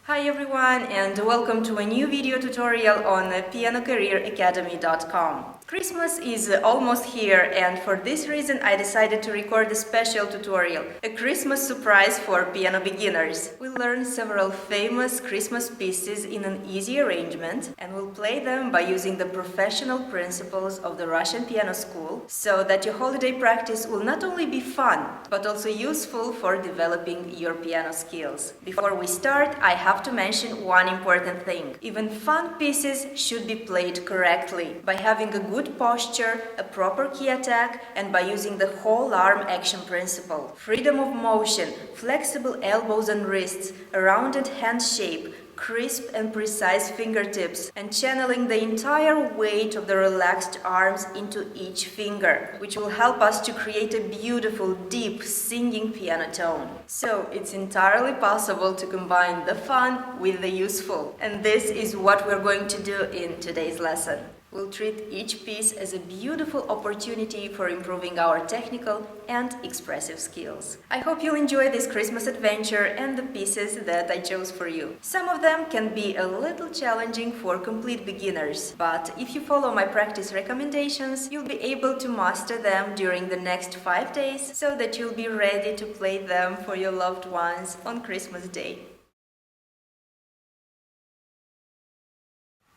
Hi everyone, and welcome to a new video tutorial on pianocareeracademy.com. Christmas is almost here, and for this reason I decided to record a special tutorial, a Christmas surprise for piano beginners. We'll learn several famous Christmas pieces in an easy arrangement, and we'll play them by using the professional principles of the Russian piano school, so that your holiday practice will not only be fun, but also useful for developing your piano skills. Before we start, I have to mention one important thing. Even fun pieces should be played correctly, by having a good posture, a proper key attack, and by using the whole arm action principle. Freedom of motion, flexible elbows and wrists, a rounded hand shape, crisp and precise fingertips, and channeling the entire weight of the relaxed arms into each finger, which will help us to create a beautiful, deep, singing piano tone. So it's entirely possible to combine the fun with the useful, and this is what we're going to do in today's lesson. We'll treat each piece as a beautiful opportunity for improving our technical and expressive skills. I hope you'll enjoy this Christmas adventure and the pieces that I chose for you. Some of them can be a little challenging for complete beginners, but if you follow my practice recommendations, you'll be able to master them during the next 5 days so that you'll be ready to play them for your loved ones on Christmas Day.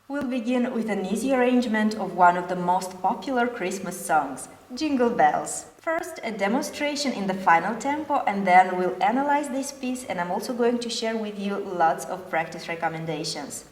We'll begin with an easy arrangement of one of the most popular Christmas songs, Jingle Bells. First, a demonstration in the final tempo, and then we'll analyze this piece, and I'm also going to share with you lots of practice recommendations.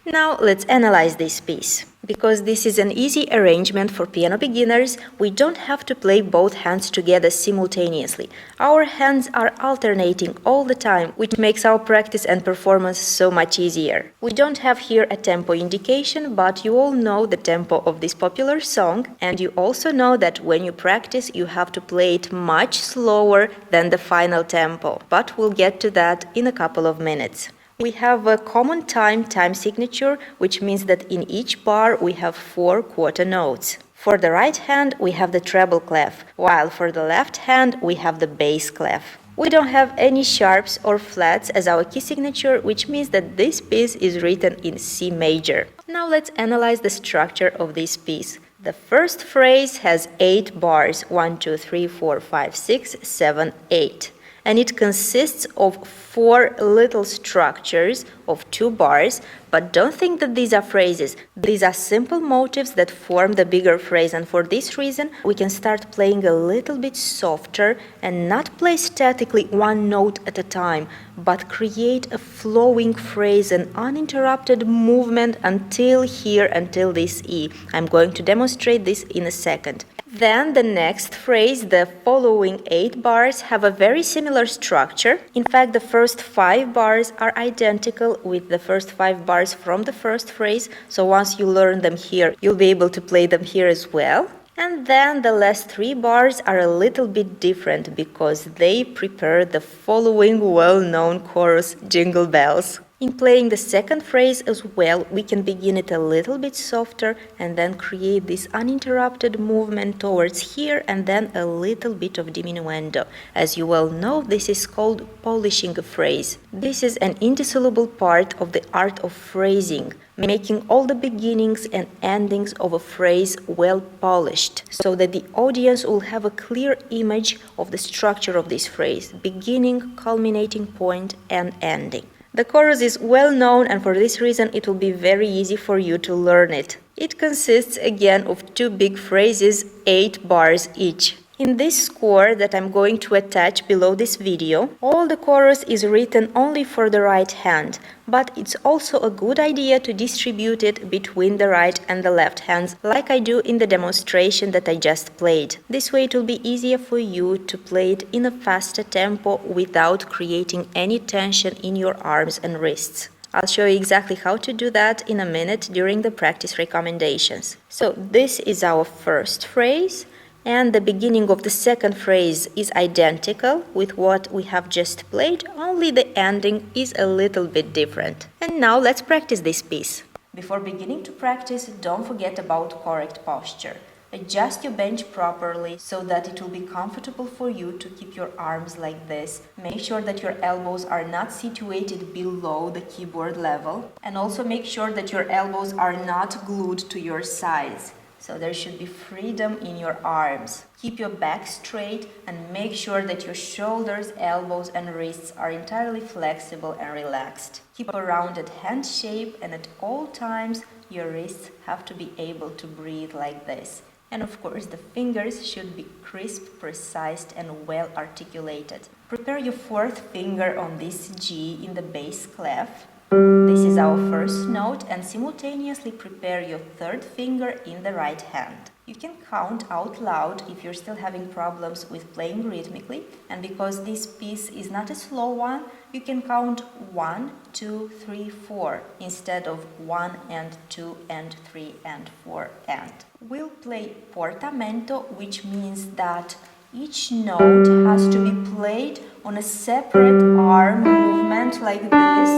Now let's analyze this piece. Because this is an easy arrangement for piano beginners, we don't have to play both hands together simultaneously. Our hands are alternating all the time, which makes our practice and performance so much easier. We don't have here a tempo indication, but you all know the tempo of this popular song, and you also know that when you practice, you have to play it much slower than the final tempo. But we'll get to that in a couple of minutes. We have a common time signature, which means that in each bar we have 4 quarter notes. For the right hand, we have the treble clef, while for the left hand, we have the bass clef. We don't have any sharps or flats as our key signature, which means that this piece is written in C major. Now let's analyze the structure of this piece. The first phrase has 8 bars, 1, 2, 3, 4, 5, 6, 7, 8. And it consists of 4 little structures of 2 bars, but don't think that these are phrases. These are simple motifs that form the bigger phrase, and for this reason we can start playing a little bit softer and not play statically one note at a time, but create a flowing phrase, an uninterrupted movement until here, until this E. I'm going to demonstrate this in a second. Then the next phrase, the following 8 bars, have a very similar structure. In fact, the first 5 bars are identical with the first 5 bars from the first phrase, so once you learn them here, you'll be able to play them here as well. And then the last 3 bars are a little bit different because they prepare the following well-known chorus, Jingle Bells. In playing the second phrase as well, we can begin it a little bit softer and then create this uninterrupted movement towards here and then a little bit of diminuendo. As you well know, this is called polishing a phrase. This is an indissoluble part of the art of phrasing, making all the beginnings and endings of a phrase well polished, so that the audience will have a clear image of the structure of this phrase, beginning, culminating point, and ending. The chorus is well known, and for this reason it will be very easy for you to learn it. It consists again of 2 big phrases, 8 bars each. In this score that I'm going to attach below this video, all the chorus is written only for the right hand, but it's also a good idea to distribute it between the right and the left hands, like I do in the demonstration that I just played. This way it will be easier for you to play it in a faster tempo without creating any tension in your arms and wrists. I'll show you exactly how to do that in a minute during the practice recommendations. So this is our first phrase. And the beginning of the second phrase is identical with what we have just played, only the ending is a little bit different. And now let's practice this piece. Before beginning to practice, don't forget about correct posture. Adjust your bench properly so that it will be comfortable for you to keep your arms like this. Make sure that your elbows are not situated below the keyboard level. And also make sure that your elbows are not glued to your sides. So there should be freedom in your arms. Keep your back straight and make sure that your shoulders, elbows and wrists are entirely flexible and relaxed. Keep a rounded hand shape, and at all times your wrists have to be able to breathe like this. And of course the fingers should be crisp, precise and well articulated. Prepare your fourth finger on this G in the bass clef. This is our first note, and simultaneously prepare your third finger in the right hand. You can count out loud if you're still having problems with playing rhythmically, and because this piece is not a slow one, you can count 1, 2, 3, 4 instead of 1 and 2 and 3 and 4 and. We'll play portamento, which means that each note has to be played on a separate arm movement like this,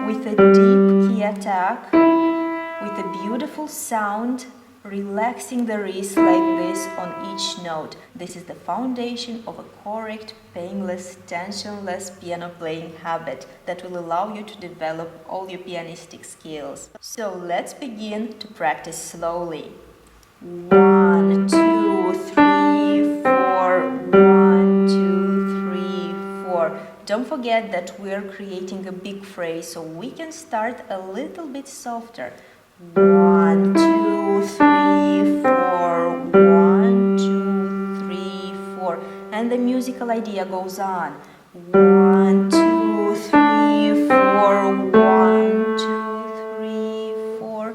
with a deep key attack, with a beautiful sound, relaxing the wrist like this on each note. This is the foundation of a correct, painless, tensionless piano playing habit that will allow you to develop all your pianistic skills. So let's begin to practice slowly. 1, 2, 3, 4, 1, 2, 3, 4. Don't forget that we're creating a big phrase, so we can start a little bit softer. 1, 2, 3, 4, 1, 2, 3, 4. And the musical idea goes on. 1, 2, 3, 4, 1, 2, 3, 4,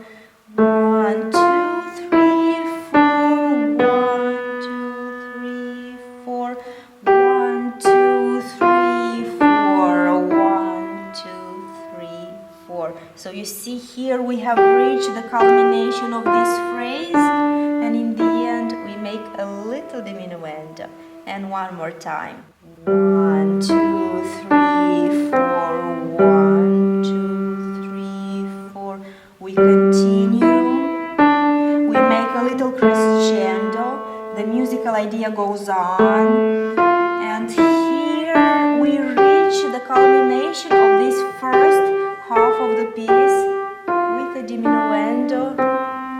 1, 2, 3, 4, 1, 2, 3, 4, 1, 2, 3, 4, 1, 2, 3, 4. So you see here we have reached the culmination of this phrase, and in the end we make a little diminuendo. And one more time. 1, 2, 3, 4, 1, 2, 3, 4. We continue. We make a little crescendo. The musical idea goes on. And here we reach the culmination of this first half of the piece with a diminuendo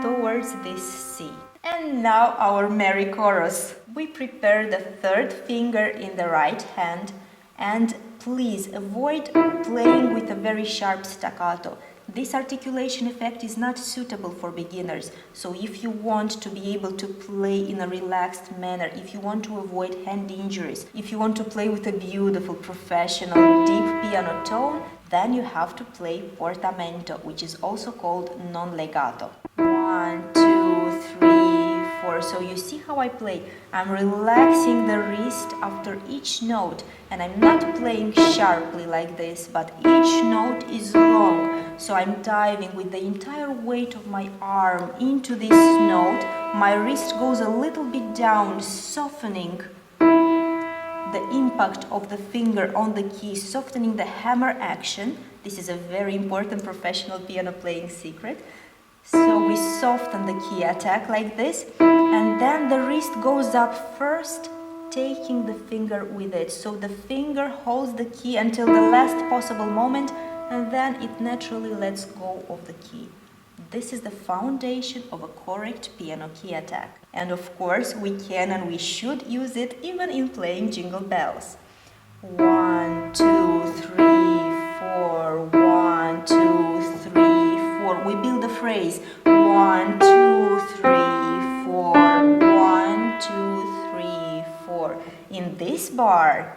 towards this C. And now our merry chorus. We prepare the third finger in the right hand, and please avoid playing with a very sharp staccato. This articulation effect is not suitable for beginners, so if you want to be able to play in a relaxed manner, if you want to avoid hand injuries, if you want to play with a beautiful, professional, deep piano tone, then you have to play portamento, which is also called non-legato. 1, 2, 3, 4. So you see how I play. I'm relaxing the wrist after each note, and I'm not playing sharply like this, but each note is long. So I'm diving with the entire weight of my arm into this note. My wrist goes a little bit down, softening the impact of the finger on the key, softening the hammer action. This is a very important professional piano playing secret. So we soften the key attack like this, and then the wrist goes up first, taking the finger with it. So the finger holds the key until the last possible moment, and then it naturally lets go of the key. This is the foundation of a correct piano key attack. And of course, we can and we should use it even in playing Jingle Bells. 1, 2, 3, 4, 1, 2, 3, 4. We build the phrase 1, 2, 3, 4, 1, 2, 3, this bar.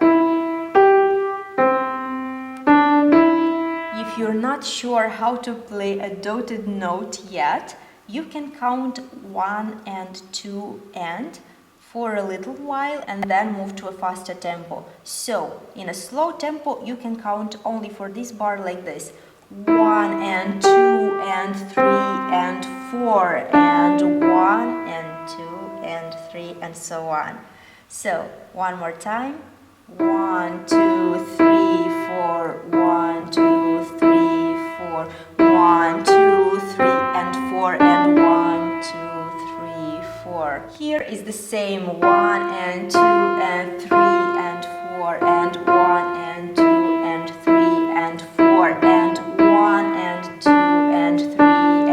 If you're not sure how to play a dotted note yet, you can count 1 and 2 and for a little while and then move to a faster tempo. So, in a slow tempo, you can count only for this bar like this. 1 and 2 and 3 and 4 and 1 and 2 and 3 and so on. So, one more time. 1, 2, 3, 4, 1, 2, 3, 4, 1, 2, 3 and 4 and 1, 2, 3, 4. Here is the same 1 and 2 and 3 and 4 and 1 and 2 and 3 and 4 and 1 and 2 and 3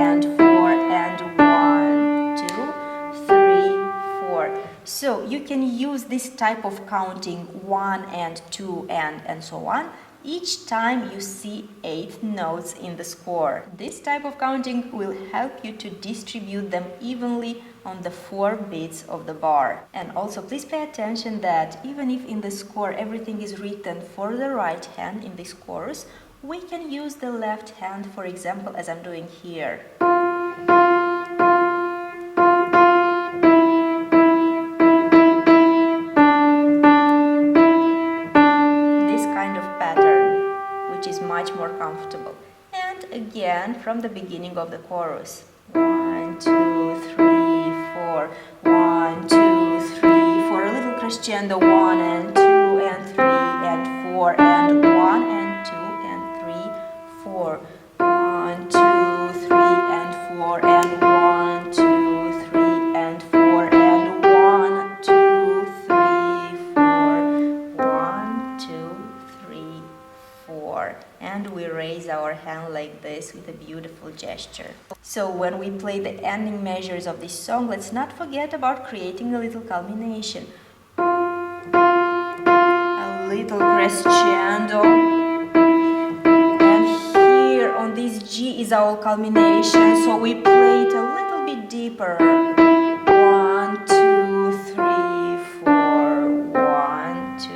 and 4 and 1, 2, 3, 4. So you can use this type of counting 1 and 2 and so on each time you see 8 notes in the score. This type of counting will help you to distribute them evenly on the 4 beats of the bar. And also please pay attention that even if in the score everything is written for the right hand in this chorus, we can use the left hand, for example, as I'm doing here. Much more comfortable. And again from the beginning of the chorus. 1, 2, 3, 4. 1, 2, 3, 4. A little crescendo. 1 and 2 and 3 and 4 and 1 and 2 and 3, 4. 1, 2, 3 and 4 and 1, 2, 3 and 4 and 1, 2, 3, 4. 1, 2, 3, 4. And we raise our hand like this with a beautiful gesture. So when we play the ending measures of this song, let's not forget about creating a little culmination. A little crescendo. And here on this G is our culmination, so we play it a little bit deeper. 1, 2, 3, 4. 1, 2,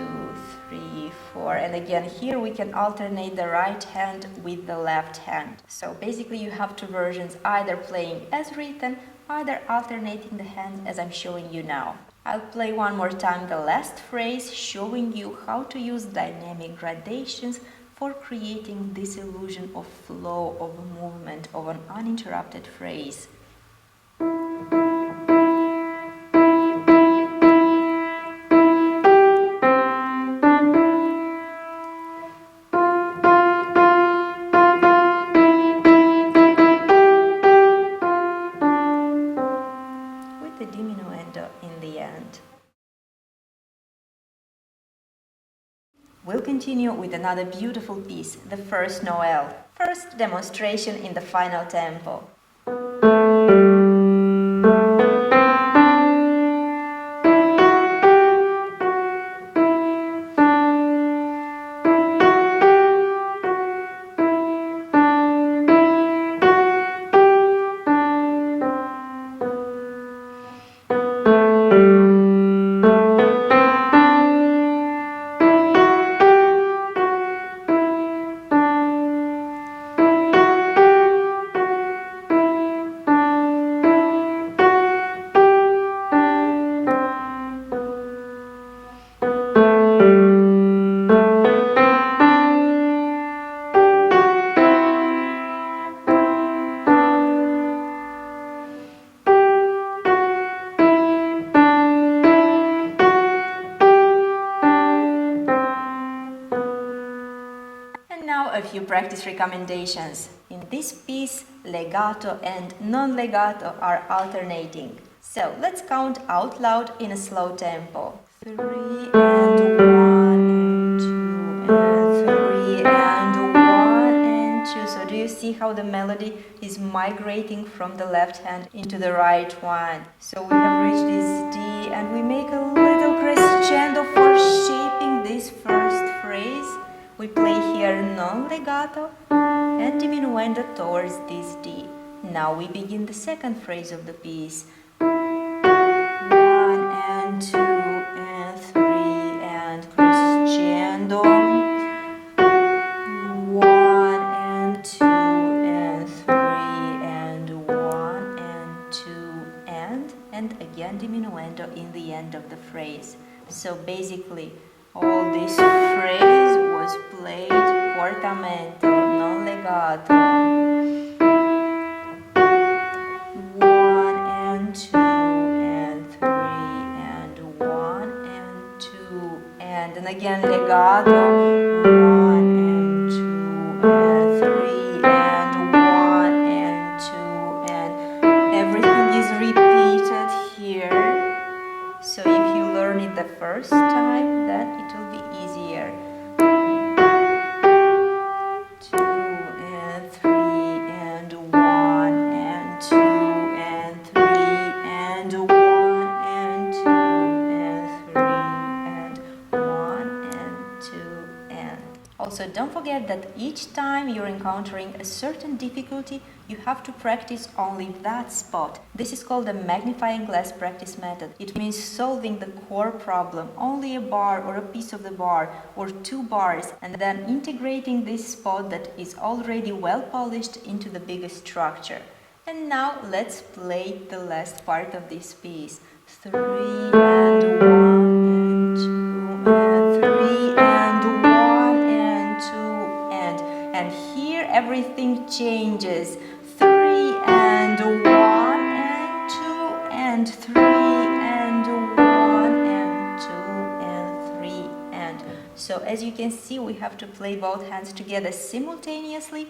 3, 4. And again, here we can alternate the right hand with the left hand. So basically you have two versions, either playing as written, either alternating the hands as I'm showing you now. I'll play one more time the last phrase, showing you how to use dynamic gradations for creating this illusion of flow, of movement, of an uninterrupted phrase. In the end. We'll continue with another beautiful piece, the First Noel. First demonstration in the final tempo. A few practice recommendations. In this piece, legato and non-legato are alternating. So let's count out loud in a slow tempo. 3 and 1 and 2 and 3 and 1 and 2. So do you see how the melody is migrating from the left hand into the right one? So we have reached this D and we make a little crescendo for shaping this first phrase. We play here non-legato and diminuendo towards this D. Now we begin the second phrase of the piece. 1 and 2 and 3 and and again diminuendo in the end of the phrase. So basically, all this phrase was played portamento, non legato. 1 and 2 and 3 and 1 and 2 and again legato. 1 and 2 and 3 and 1 and 2 and everything is repeated here. So if you learn it the first time, then it will be easier. 2 and 3 and 1 and 2 and 3 and 1 and 2 and 3 and 1 and 2 and. Also, don't forget that each time you're encountering a certain difficulty, you have to practice only that spot. This is called the magnifying glass practice method. It means solving the core problem, only a bar or a piece of the bar or 2 bars, and then integrating this spot that is already well polished into the bigger structure. And now let's play the last part of this piece. 3 and 1 and 2 and 3 and 1 and 2 and here everything changes. 3 and 1 and 2 and 3 and 1 and 2 and 3 and. So as you can see, we have to play both hands together simultaneously,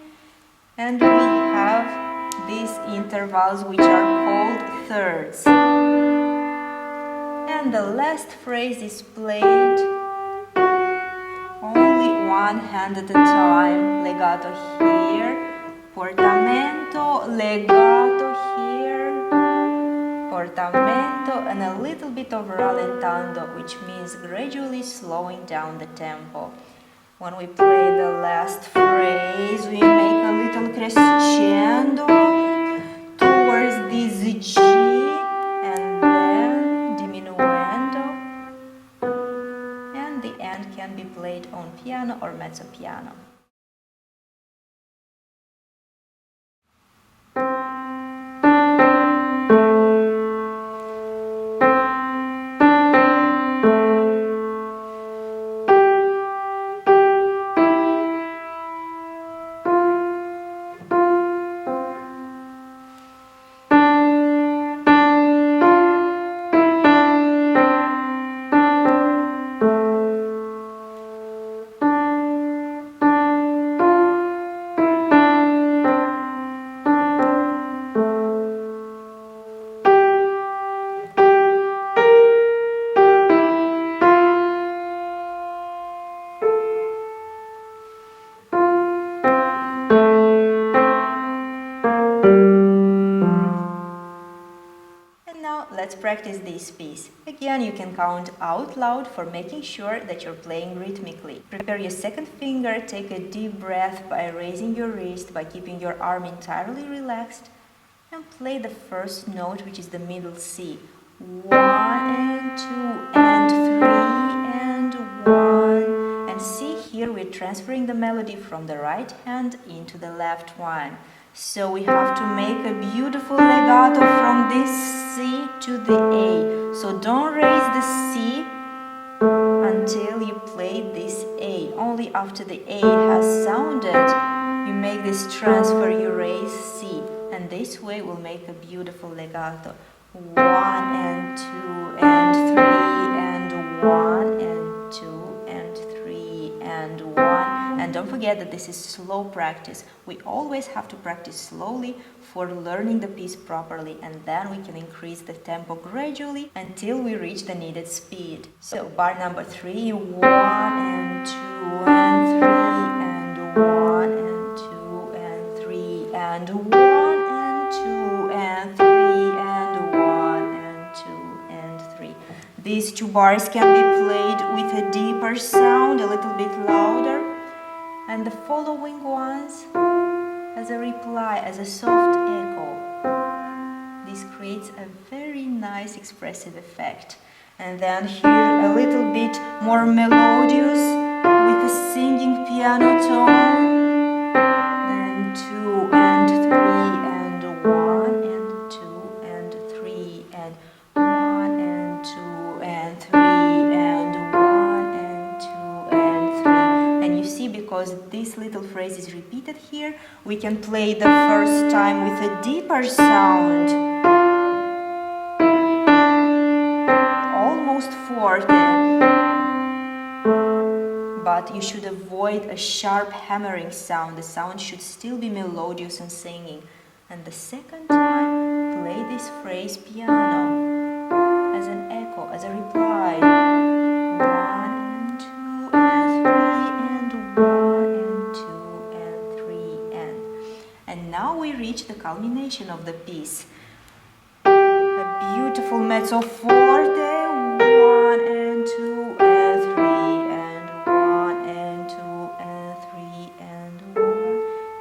and we have these intervals which are called thirds. And the last phrase is played only one hand at a time. Legato here, portamento, legato here, portamento, and a little bit of rallentando, which means gradually slowing down the tempo. When we play the last phrase, we make a little crescendo towards this G, and then diminuendo, and the end can be played on piano or mezzo piano. Let's practice this piece. Again, you can count out loud for making sure that you're playing rhythmically. Prepare your second finger, take a deep breath by raising your wrist, by keeping your arm entirely relaxed, and play the first note, which is the middle C. 1 and 2 and 3 and 1. And see here, we're transferring the melody from the right hand into the left one. So we have to make a beautiful legato from this C to the A. So don't raise the C until you play this A. Only after the A has sounded, you make this transfer, you raise C. And this way we'll make a beautiful legato. 1 and 2 and 3 and 1 and 2 and 3 and 1. And don't forget that this is slow practice. We always have to practice slowly for learning the piece properly, and then we can increase the tempo gradually until we reach the needed speed. So bar number 3, 1 and 2 and 3 and 1 and 2 and 3 and 1 and 2 and 3 and 1 and 2 and 3. These 2 bars can be played with a deeper sound, a little bit louder, and the following ones as a reply, as a soft echo. This creates a very nice expressive effect. And then here a little bit more melodious with a singing piano tone. Then 2 and 3 and 1 and 2 and 3 and this little phrase is repeated here, we can play the first time with a deeper sound, almost forte. But you should avoid a sharp hammering sound. The sound should still be melodious and singing. And the second time, play this phrase piano as an echo, as a reply. 1 and 2 and 3 and 1 and 2 and 3 and. And now we reach the culmination of the piece. A beautiful mezzo forte, 1 and 2 and 3 and 1 and 2 and 3 and 1.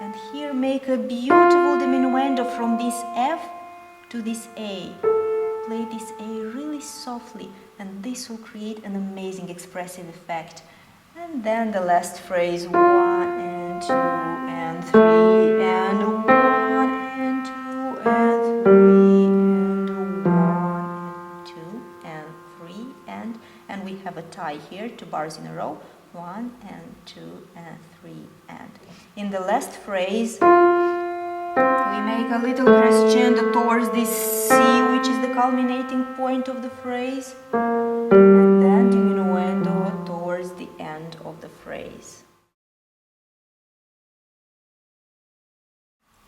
And here make a beautiful diminuendo from this F to this A. Play this A really softly, and this will create an amazing expressive effect. And then the last phrase, 1 and 2 and 3 and 1 and 2 and 3 and 1 and 2 and 3 and we have a tie here, 2 bars in a row, 1 and 2 and 3 and. In the last phrase, we make a little crescendo towards this C, which is the culminating point of the phrase, and then diminuendo towards the end of the phrase.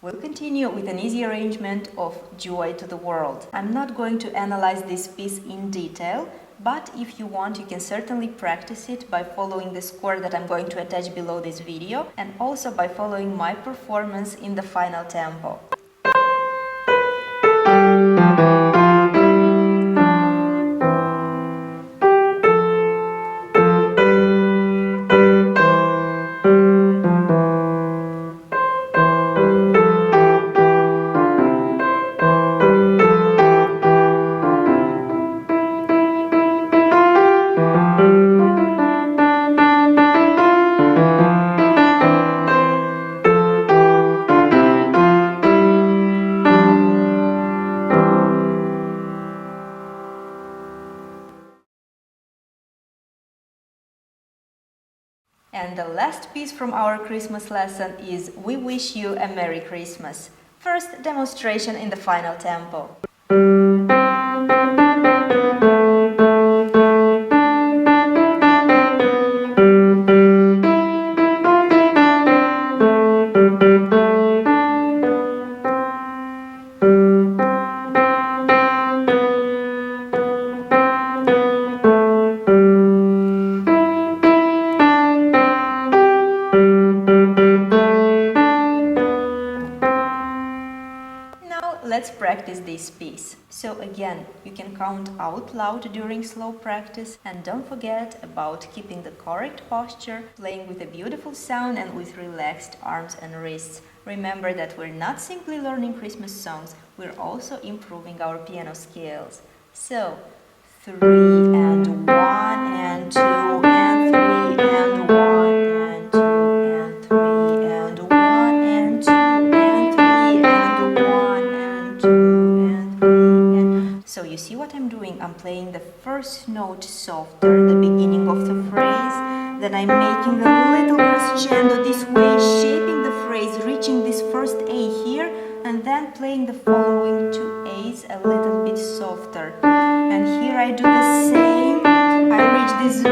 We'll continue with an easy arrangement of Joy to the World. I'm not going to analyze this piece in detail, but if you want, you can certainly practice it by following the score that I'm going to attach below this video, and also by following my performance in the final tempo. And the last piece from our Christmas lesson is We Wish You a Merry Christmas. First demonstration in the final tempo. Let's practice this piece. So again, you can count out loud during slow practice, and don't forget about keeping the correct posture, playing with a beautiful sound and with relaxed arms and wrists. Remember that we're not simply learning Christmas songs, we're also improving our piano skills. So 3 and 1 and 2 and 3 and 1 and 2 and 3 and 1 and 2 and 3 and 1 and 2 and 3 and. So you see what I'm doing? I'm playing the first note softer, the beginning of the phrase, then I'm making a little crescendo this way, shaping the phrase, reaching this first A here, and then playing the following two A's a little bit softer. And here I do the same. I reach this B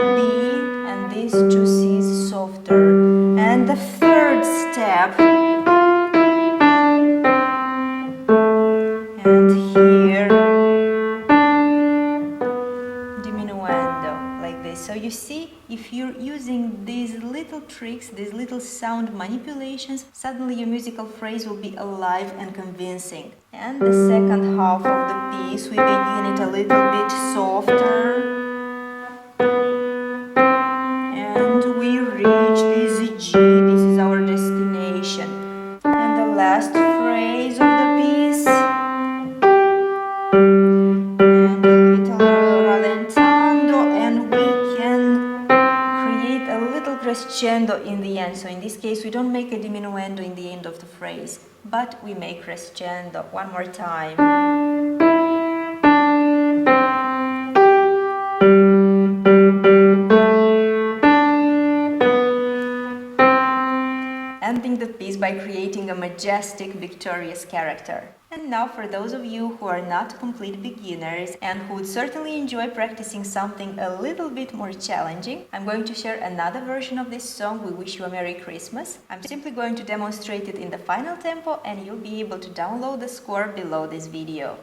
and these two C's softer. And the third step. And here, diminuendo, like this. So you see, if you're using these little tricks, these little sound manipulations, suddenly your musical phrase will be alive and convincing. And the second half of the piece, we begin it a little bit softer. And we reach this G, this is our destination. And the last phrase of the piece. And a little rallentando, and we can create a little crescendo in the end. So in this case, we don't make a diminuendo in the end of the phrase, but we make crescendo. One more time. creating a majestic, victorious character. And now for those of you who are not complete beginners and who would certainly enjoy practicing something a little bit more challenging, I'm going to share another version of this song, We Wish You a Merry Christmas. I'm simply going to demonstrate it in the final tempo and you'll be able to download the score below this video.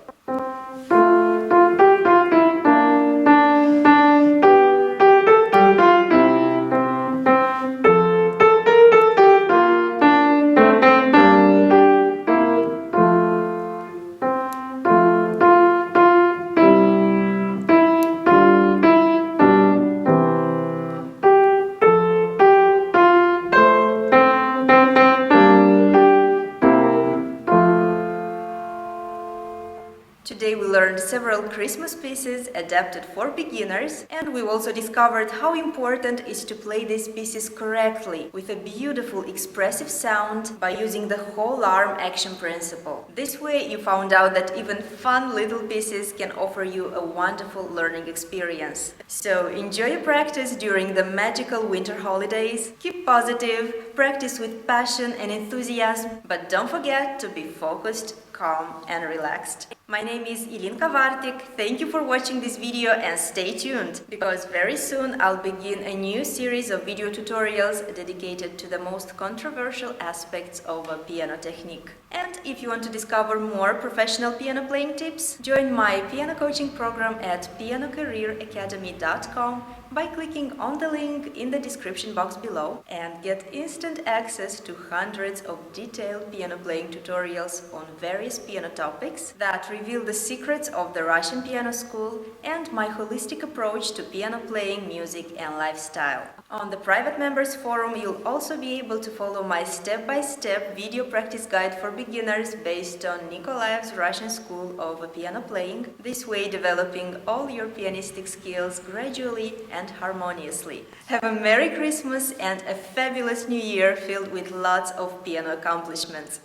Today we learned several Christmas pieces adapted for beginners, and we've also discovered how important it is to play these pieces correctly with a beautiful expressive sound by using the whole arm action principle. This way you found out that even fun little pieces can offer you a wonderful learning experience. So enjoy your practice during the magical winter holidays, keep positive, practice with passion and enthusiasm, but don't forget to be focused, calm and relaxed. My name is Ilinka Vartik. Thank you for watching this video and stay tuned, because very soon I'll begin a new series of video tutorials dedicated to the most controversial aspects of a piano technique. And if you want to discover more professional piano playing tips, join my piano coaching program at pianocareeracademy.com by clicking on the link in the description box below and get instant access to hundreds of detailed piano playing tutorials on various piano topics that reveal the secrets of the Russian piano school and my holistic approach to piano playing, music and lifestyle. On the private members forum, you'll also be able to follow my step-by-step video practice guide for beginners based on Nikolaev's Russian school of piano playing, this way developing all your pianistic skills gradually and harmoniously. Have a Merry Christmas and a fabulous New Year filled with lots of piano accomplishments.